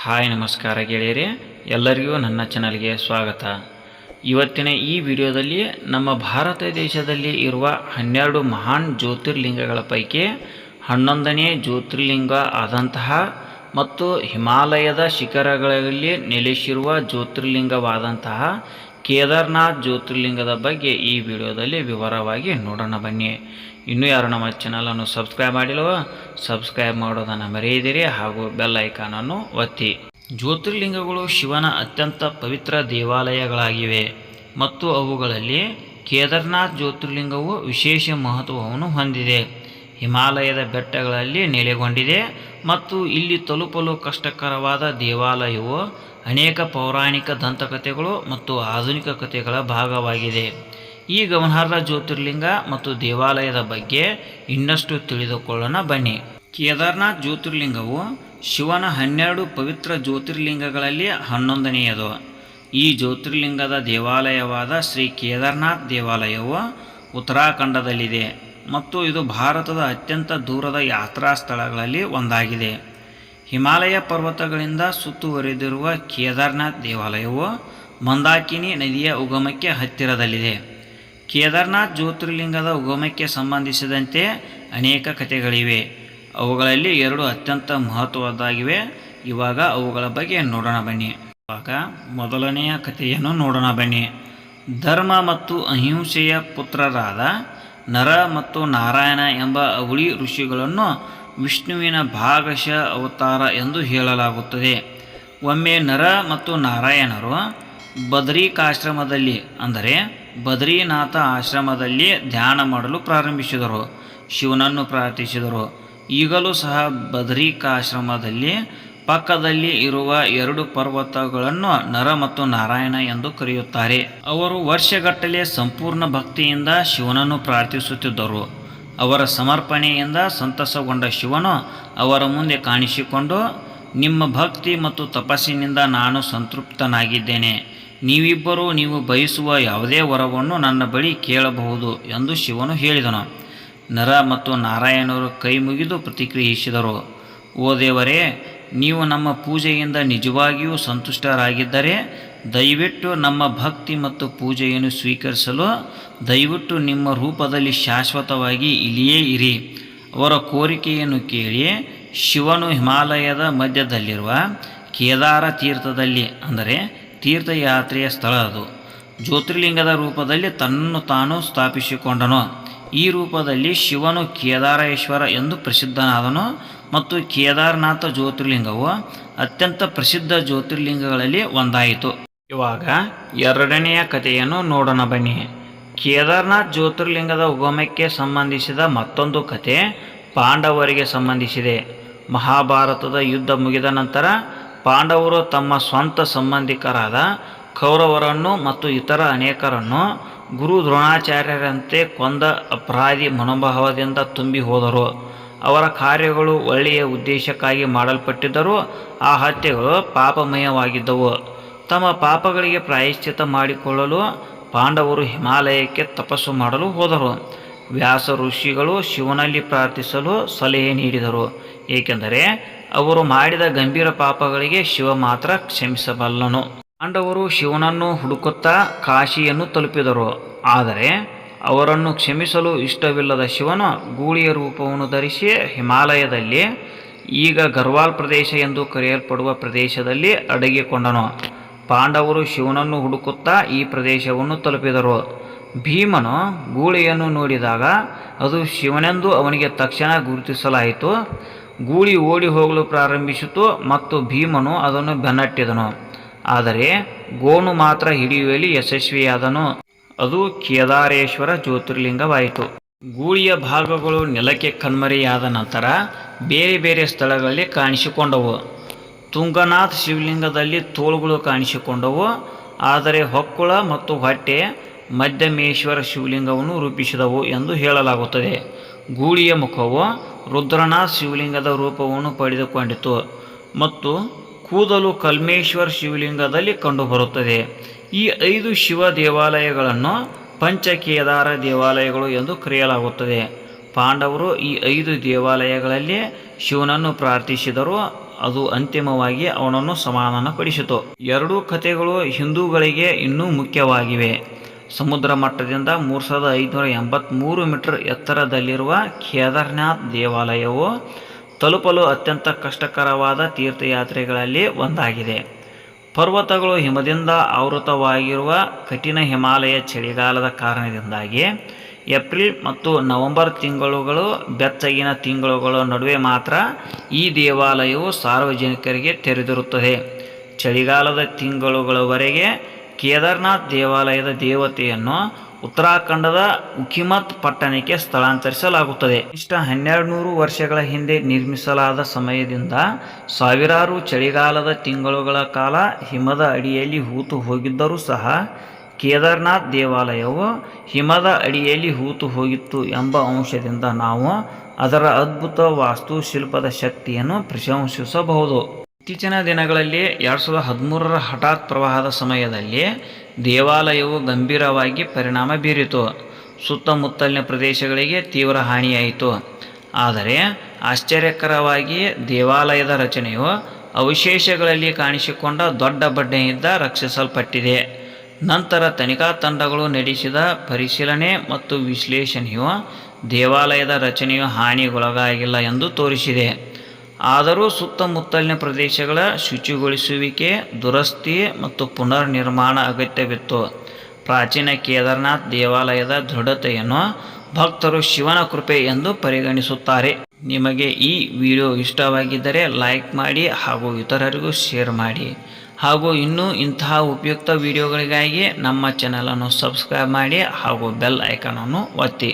Hi ನಮಸ್ಕಾರ ಗೆಳೆಯರೇ, ಎಲ್ಲರಿಗೂ ನನ್ನ ಚಾನಲ್ಗೆ ಸ್ವಾಗತ. ಇವತ್ತಿನ ಈ ವಿಡಿಯೋದಲ್ಲಿ ನಮ್ಮ ಭಾರತ ದೇಶದಲ್ಲಿ ಇರುವ 12 ಮಹಾನ್ ಜ್ಯೋತಿರ್ಲಿಂಗಗಳ ಪೈಕಿ 11ನೇ ಜ್ಯೋತಿರ್ಲಿಂಗ ಆದಂತಹ ಮತ್ತು ಹಿಮಾಲಯದ ಶಿಖರಗಳಲ್ಲಿ ನೆಲೆಸಿರುವ ಜ್ಯೋತಿರ್ಲಿಂಗವಾದಂತಹ ಕೇದಾರನಾಥ್ ಜ್ಯೋತಿರ್ಲಿಂಗದ ಬಗ್ಗೆ ಈ ವಿಡಿಯೋದಲ್ಲಿ ವಿವರವಾಗಿ ನೋಡೋಣ ಬನ್ನಿ. ಇನ್ನೂ ಯಾರು ನಮ್ಮ ಚಾನಲನ್ನು ಸಬ್ಸ್ಕ್ರೈಬ್ ಮಾಡಿಲ್ಲವೋ ಸಬ್ಸ್ಕ್ರೈಬ್ ಮಾಡೋದನ್ನು ಮರೆಯದಿರಿ ಹಾಗೂ ಬೆಲ್ ಐಕಾನನ್ನು ಒತ್ತಿ. ಜ್ಯೋತಿರ್ಲಿಂಗಗಳು ಶಿವನ ಅತ್ಯಂತ ಪವಿತ್ರ ದೇವಾಲಯಗಳಾಗಿವೆ ಮತ್ತು ಅವುಗಳಲ್ಲಿ ಕೇದಾರನಾಥ್ ಜ್ಯೋತಿರ್ಲಿಂಗವು ವಿಶೇಷ ಮಹತ್ವವನ್ನು ಹೊಂದಿದೆ. ಹಿಮಾಲಯದ ಬೆಟ್ಟಗಳಲ್ಲಿ ನೆಲೆಗೊಂಡಿದೆ ಮತ್ತು ಇಲ್ಲಿ ತಲುಪಲು ಕಷ್ಟಕರವಾದ ದೇವಾಲಯವು ಅನೇಕ ಪೌರಾಣಿಕ ದಂತಕಥೆಗಳು ಮತ್ತು ಆಧುನಿಕ ಕಥೆಗಳ ಭಾಗವಾಗಿದೆ. ಈ ಗಮನಾರ್ಹ ಜ್ಯೋತಿರ್ಲಿಂಗ ಮತ್ತು ದೇವಾಲಯದ ಬಗ್ಗೆ ಇನ್ನಷ್ಟು ತಿಳಿದುಕೊಳ್ಳೋಣ ಬನ್ನಿ. ಕೇದಾರನಾಥ್ ಜ್ಯೋತಿರ್ಲಿಂಗವು ಶಿವನ 12 ಪವಿತ್ರ ಜ್ಯೋತಿರ್ಲಿಂಗಗಳಲ್ಲಿ 11ನೇಯದು. ಈ ಜ್ಯೋತಿರ್ಲಿಂಗದ ದೇವಾಲಯವಾದ ಶ್ರೀ ಕೇದಾರನಾಥ್ ದೇವಾಲಯವು ಉತ್ತರಾಖಂಡದಲ್ಲಿದೆ ಮತ್ತು ಇದು ಭಾರತದ ಅತ್ಯಂತ ದೂರದ ಯಾತ್ರಾ ಸ್ಥಳಗಳಲ್ಲಿ ಒಂದಾಗಿದೆ. ಹಿಮಾಲಯ ಪರ್ವತಗಳಿಂದ ಸುತ್ತುವರಿದಿರುವ ಕೇದಾರನಾಥ್ ದೇವಾಲಯವು ಮಂದಾಕಿನಿ ನದಿಯ ಉಗಮಕ್ಕೆ ಹತ್ತಿರದಲ್ಲಿದೆ. ಕೇದಾರನಾಥ್ ಜ್ಯೋತಿರ್ಲಿಂಗದ ಉಗಮಕ್ಕೆ ಸಂಬಂಧಿಸಿದಂತೆ ಅನೇಕ ಕಥೆಗಳಿವೆ. ಅವುಗಳಲ್ಲಿ 2 ಅತ್ಯಂತ ಮಹತ್ವದ್ದಾಗಿವೆ. ಇವಾಗ ಅವುಗಳ ಬಗ್ಗೆ ನೋಡೋಣ ಬನ್ನಿ. ಇವಾಗ ಮೊದಲನೆಯ ಕಥೆಯನ್ನು ನೋಡೋಣ ಬನ್ನಿ. ಧರ್ಮ ಮತ್ತು ಅಹಿಂಸೆಯ ಪುತ್ರರಾದ ನರ ಮತ್ತು ನಾರಾಯಣ ಎಂಬ ಅವಳಿ ಋಷಿಗಳನ್ನು ವಿಷ್ಣುವಿನ ಭಾಗಶಃ ಅವತಾರ ಎಂದು ಹೇಳಲಾಗುತ್ತದೆ. ಒಮ್ಮೆ ನರ ಮತ್ತು ನಾರಾಯಣರು ಬದರಿಕಾಶ್ರಮದಲ್ಲಿ ಅಂದರೆ ಬದ್ರಿನಾಥ ಆಶ್ರಮದಲ್ಲಿ ಧ್ಯಾನ ಮಾಡಲು ಪ್ರಾರಂಭಿಸಿದರು. ಶಿವನನ್ನು ಪ್ರಾರ್ಥಿಸಿದರು. ಈಗಲೂ ಸಹ ಬದರಿಕಾಶ್ರಮದಲ್ಲಿ ಪಕ್ಕದಲ್ಲಿ ಇರುವ 2 ಪರ್ವತಗಳನ್ನು ನರ ಮತ್ತು ನಾರಾಯಣ ಎಂದು ಕರೆಯುತ್ತಾರೆ. ಅವರು ವರ್ಷಗಟ್ಟಲೆ ಸಂಪೂರ್ಣ ಭಕ್ತಿಯಿಂದ ಶಿವನನ್ನು ಪ್ರಾರ್ಥಿಸುತ್ತಿದ್ದರು. ಅವರ ಸಮರ್ಪಣೆಯಿಂದ ಸಂತಸಗೊಂಡ ಶಿವನು ಅವರ ಮುಂದೆ ಕಾಣಿಸಿಕೊಂಡು, ನಿಮ್ಮ ಭಕ್ತಿ ಮತ್ತು ತಪಸ್ಸಿನಿಂದ ನಾನು ಸಂತೃಪ್ತನಾಗಿದ್ದೇನೆ. ನೀವಿಬ್ಬರೂ ನೀವು ಬಯಸುವ ಯಾವುದೇ ವರವನ್ನು ನನ್ನ ಬಳಿ ಕೇಳಬಹುದು ಎಂದು ಶಿವನು ಹೇಳಿದನು. ನರ ಮತ್ತು ನಾರಾಯಣರು ಕೈ ಮುಗಿದು ಪ್ರತಿಕ್ರಿಯಿಸಿದರು. ಓ ದೇವರೇ, ನೀವು ನಮ್ಮ ಪೂಜೆಯಿಂದ ನಿಜವಾಗಿಯೂ ಸಂತುಷ್ಟರಾಗಿದ್ದರೆ ದಯವಿಟ್ಟು ನಮ್ಮ ಭಕ್ತಿ ಮತ್ತು ಪೂಜೆಯನ್ನು ಸ್ವೀಕರಿಸಲು ದಯವಿಟ್ಟು ನಿಮ್ಮ ರೂಪದಲ್ಲಿ ಶಾಶ್ವತವಾಗಿ ಇಲ್ಲಿಯೇ ಇರಿ. ಅವರ ಕೋರಿಕೆಯನ್ನು ಕೇಳಿ ಶಿವನು ಹಿಮಾಲಯದ ಮಧ್ಯದಲ್ಲಿರುವ ಕೇದಾರ ತೀರ್ಥದಲ್ಲಿ ಅಂದರೆ ತೀರ್ಥಯಾತ್ರೆಯ ಸ್ಥಳ ಅದು ಜ್ಯೋತಿರ್ಲಿಂಗದ ರೂಪದಲ್ಲಿ ತನ್ನನ್ನು ತಾನು ಸ್ಥಾಪಿಸಿಕೊಂಡನು. ಈ ರೂಪದಲ್ಲಿ ಶಿವನು ಕೇದಾರೇಶ್ವರ ಎಂದು ಪ್ರಸಿದ್ಧನಾದನು ಮತ್ತು ಕೇದಾರನಾಥ ಜ್ಯೋತಿರ್ಲಿಂಗವು ಅತ್ಯಂತ ಪ್ರಸಿದ್ಧ ಜ್ಯೋತಿರ್ಲಿಂಗಗಳಲ್ಲಿ ಒಂದಾಯಿತು. ಇವಾಗ 2ನೆಯ ಕಥೆಯನ್ನು ನೋಡೋಣ ಬನ್ನಿ. ಕೇದಾರನಾಥ್ ಜ್ಯೋತಿರ್ಲಿಂಗದ ಉಗಮಕ್ಕೆ ಸಂಬಂಧಿಸಿದ ಮತ್ತೊಂದು ಕಥೆ ಪಾಂಡವರಿಗೆ ಸಂಬಂಧಿಸಿದೆ. ಮಹಾಭಾರತದ ಯುದ್ಧ ಮುಗಿದ ನಂತರ ಪಾಂಡವರು ತಮ್ಮ ಸ್ವಂತ ಸಂಬಂಧಿಕರಾದ ಕೌರವರನ್ನು ಮತ್ತು ಇತರ ಅನೇಕರನ್ನು ಗುರು ದ್ರೋಣಾಚಾರ್ಯರಂತೆ ಕೊಂದ ಅಪರಾಧಿ ಮನೋಭಾವದಿಂದ ತುಂಬಿ ಹೋದರು. ಅವರ ಕಾರ್ಯಗಳು ಒಳ್ಳೆಯ ಉದ್ದೇಶಕ್ಕಾಗಿ ಮಾಡಲ್ಪಟ್ಟಿದ್ದರೂ ಆ ಹತ್ಯೆಗಳು ಪಾಪಮಯವಾಗಿದ್ದವು. ತಮ್ಮ ಪಾಪಗಳಿಗೆ ಪ್ರಾಯಶ್ಚಿತ್ತ ಮಾಡಿಕೊಳ್ಳಲು ಪಾಂಡವರು ಹಿಮಾಲಯಕ್ಕೆ ತಪಸ್ಸು ಮಾಡಲು ಹೋದರು. ವ್ಯಾಸ ಋಷಿಗಳು ಶಿವನಲ್ಲಿ ಪ್ರಾರ್ಥಿಸಲು ಸಲಹೆ ನೀಡಿದರು, ಏಕೆಂದರೆ ಅವರು ಮಾಡಿದ ಗಂಭೀರ ಪಾಪಗಳಿಗೆ ಶಿವ ಮಾತ್ರ ಕ್ಷಮಿಸಬಲ್ಲನು. ಪಾಂಡವರು ಶಿವನನ್ನು ಹುಡುಕುತ್ತಾ ಕಾಶಿಯನ್ನು ತಲುಪಿದರು. ಆದರೆ ಅವರನ್ನು ಕ್ಷಮಿಸಲು ಇಷ್ಟವಿಲ್ಲದ ಶಿವನು ಗೂಳಿಯ ರೂಪವನ್ನು ಧರಿಸಿ ಹಿಮಾಲಯದಲ್ಲಿ ಈಗ ಗರ್ವಾಲ್ ಪ್ರದೇಶ ಎಂದು ಕರೆಯಲ್ಪಡುವ ಪ್ರದೇಶದಲ್ಲಿ ಅಡಗಿಕೊಂಡನು. ಪಾಂಡವರು ಶಿವನನ್ನು ಹುಡುಕುತ್ತಾ ಈ ಪ್ರದೇಶವನ್ನು ತಲುಪಿದರು. ಭೀಮನು ಗೂಳಿಯನ್ನು ನೋಡಿದಾಗ ಅದು ಶಿವನೆಂದು ಅವನಿಗೆ ತಕ್ಷಣ ಗುರುತಿಸಲಾಯಿತು. ಗೂಳಿ ಓಡಿ ಹೋಗಲು ಪ್ರಾರಂಭಿಸಿತು ಮತ್ತು ಭೀಮನು ಅದನ್ನು ಬೆನ್ನಟ್ಟಿದನು. ಆದರೆ ಗೋನು ಮಾತ್ರ ಹಿಡಿಯುವಲ್ಲಿ ಯಶಸ್ವಿಯಾದನು. ಅದು ಕೇದಾರೇಶ್ವರ ಜ್ಯೋತಿರ್ಲಿಂಗವಾಯಿತು. ಗೂಳಿಯ ಭಾಗಗಳು ನೆಲಕ್ಕೆ ಕಣ್ಮರೆಯಾದ ನಂತರ ಬೇರೆ ಬೇರೆ ಸ್ಥಳಗಳಲ್ಲಿ ಕಾಣಿಸಿಕೊಂಡವು. ತುಂಗನಾಥ್ ಶಿವಲಿಂಗದಲ್ಲಿ ತೋಳುಗಳು ಕಾಣಿಸಿಕೊಂಡವು, ಆದರೆ ಹೊಕ್ಕುಳ ಮತ್ತು ಹೊಟ್ಟೆ ಮಧ್ಯಮೇಶ್ವರ ಶಿವಲಿಂಗವನ್ನು ರೂಪಿಸಿದವು ಎಂದು ಹೇಳಲಾಗುತ್ತದೆ. ಗೂಳಿಯ ಮುಖವು ರುದ್ರನಾಥ್ ಶಿವಲಿಂಗದ ರೂಪವನ್ನು ಪಡೆದುಕೊಂಡಿತು ಮತ್ತು ಕೂದಲು ಕಲ್ಮೇಶ್ವರ ಶಿವಲಿಂಗದಲ್ಲಿ ಕಂಡುಬರುತ್ತದೆ. ಈ 5 ಶಿವ ದೇವಾಲಯಗಳನ್ನು ಪಂಚಕೇದಾರ ದೇವಾಲಯಗಳು ಎಂದು ಕರೆಯಲಾಗುತ್ತದೆ. ಪಾಂಡವರು ಈ 5 ದೇವಾಲಯಗಳಲ್ಲಿ ಶಿವನನ್ನು ಪ್ರಾರ್ಥಿಸಿದರು. ಅದು ಅಂತಿಮವಾಗಿ ಅವನನ್ನು ಸಮಾಧಾನಪಡಿಸಿತು. ಎರಡೂ ಕಥೆಗಳು ಹಿಂದೂಗಳಿಗೆ ಇನ್ನೂ ಮುಖ್ಯವಾಗಿವೆ. ಸಮುದ್ರ ಮಟ್ಟದಿಂದ 3583 ಮೀಟರ್ ಎತ್ತರದಲ್ಲಿರುವ ಕೇದಾರ್ನಾಥ್ ದೇವಾಲಯವು ತಲುಪಲು ಅತ್ಯಂತ ಕಷ್ಟಕರವಾದ ತೀರ್ಥಯಾತ್ರೆಗಳಲ್ಲಿ ಒಂದಾಗಿದೆ. ಪರ್ವತಗಳು ಹಿಮದಿಂದ ಆವೃತವಾಗಿರುವ ಕಠಿಣ ಹಿಮಾಲಯ ಚಳಿಗಾಲದ ಕಾರಣದಿಂದಾಗಿ ಏಪ್ರಿಲ್ ಮತ್ತು ನವೆಂಬರ್ ತಿಂಗಳುಗಳು ಬೆಚ್ಚಗಿನ ತಿಂಗಳುಗಳ ನಡುವೆ ಮಾತ್ರ ಈ ದೇವಾಲಯವು ಸಾರ್ವಜನಿಕರಿಗೆ ತೆರೆದಿರುತ್ತದೆ. ಚಳಿಗಾಲದ ತಿಂಗಳುಗಳವರೆಗೆ ಕೇದಾರ್ನಾಥ್ ದೇವಾಲಯದ ದೇವತೆಯನ್ನು ಉತ್ತರಾಖಂಡದ ಉಖಿಮತ್ ಪಟ್ಟಣಕ್ಕೆ ಸ್ಥಳಾಂತರಿಸಲಾಗುತ್ತದೆ. ಕನಿಷ್ಠ 1200 ವರ್ಷಗಳ ಹಿಂದೆ ನಿರ್ಮಿಸಲಾದ ಸಮಯದಿಂದ ಸಾವಿರಾರು ಚಳಿಗಾಲದ ತಿಂಗಳುಗಳ ಕಾಲ ಹಿಮದ ಅಡಿಯಲ್ಲಿ ಹೂತು ಹೋಗಿದ್ದರೂ ಸಹ ಕೇದಾರ್ನಾಥ್ ದೇವಾಲಯವು ಹಿಮದ ಅಡಿಯಲ್ಲಿ ಹೂತು ಹೋಗಿತ್ತು ಎಂಬ ಅಂಶದಿಂದ ನಾವು ಅದರ ಅದ್ಭುತ ವಾಸ್ತುಶಿಲ್ಪದ ಶಕ್ತಿಯನ್ನು ಪ್ರಶಂಸಿಸಬಹುದು. ಇತ್ತೀಚಿನ ದಿನಗಳಲ್ಲಿ 2013ರ ಹಠಾತ್ ಪ್ರವಾಹದ ಸಮಯದಲ್ಲಿ ದೇವಾಲಯವು ಗಂಭೀರವಾಗಿ ಪರಿಣಾಮ ಬೀರಿತು. ಸುತ್ತಮುತ್ತಲಿನ ಪ್ರದೇಶಗಳಿಗೆ ತೀವ್ರ ಹಾನಿಯಾಯಿತು. ಆದರೆ ಆಶ್ಚರ್ಯಕರವಾಗಿ ದೇವಾಲಯದ ರಚನೆಯು ಅವಶೇಷಗಳಲ್ಲಿ ಕಾಣಿಸಿಕೊಂಡ ದೊಡ್ಡ ಬಂಡೆಯಿಂದ ರಕ್ಷಿಸಲ್ಪಟ್ಟಿದೆ. ನಂತರ ತನಿಖಾ ತಂಡಗಳು ನಡೆಸಿದ ಪರಿಶೀಲನೆ ಮತ್ತು ವಿಶ್ಲೇಷಣೆಯು ದೇವಾಲಯದ ರಚನೆಯು ಹಾನಿಗೊಳಗಾಗಿಲ್ಲ ಎಂದು ತೋರಿಸಿದೆ. ಆದರೂ ಸುತ್ತಮುತ್ತಲಿನ ಪ್ರದೇಶಗಳ ಶುಚಿಗೊಳಿಸುವಿಕೆ, ದುರಸ್ತಿ ಮತ್ತು ಪುನರ್ನಿರ್ಮಾಣ ಅಗತ್ಯವಿತ್ತು. ಪ್ರಾಚೀನ ಕೇದಾರ್ನಾಥ್ ದೇವಾಲಯದ ದೃಢತೆಯನ್ನು ಭಕ್ತರು ಶಿವನ ಕೃಪೆ ಎಂದು ಪರಿಗಣಿಸುತ್ತಾರೆ. ನಿಮಗೆ ಈ ವಿಡಿಯೋ ಇಷ್ಟವಾಗಿದ್ದರೆ ಲೈಕ್ ಮಾಡಿ ಹಾಗೂ ಇತರರಿಗೂ ಶೇರ್ ಮಾಡಿ. ಹಾಗೂ ಇನ್ನೂ ಇಂತಹ ಉಪಯುಕ್ತ ವಿಡಿಯೋಗಳಿಗಾಗಿ ನಮ್ಮ ಚಾನಲನ್ನು ಸಬ್ಸ್ಕ್ರೈಬ್ ಮಾಡಿ ಹಾಗೂ ಬೆಲ್ ಐಕಾನನ್ನು ಒತ್ತಿ.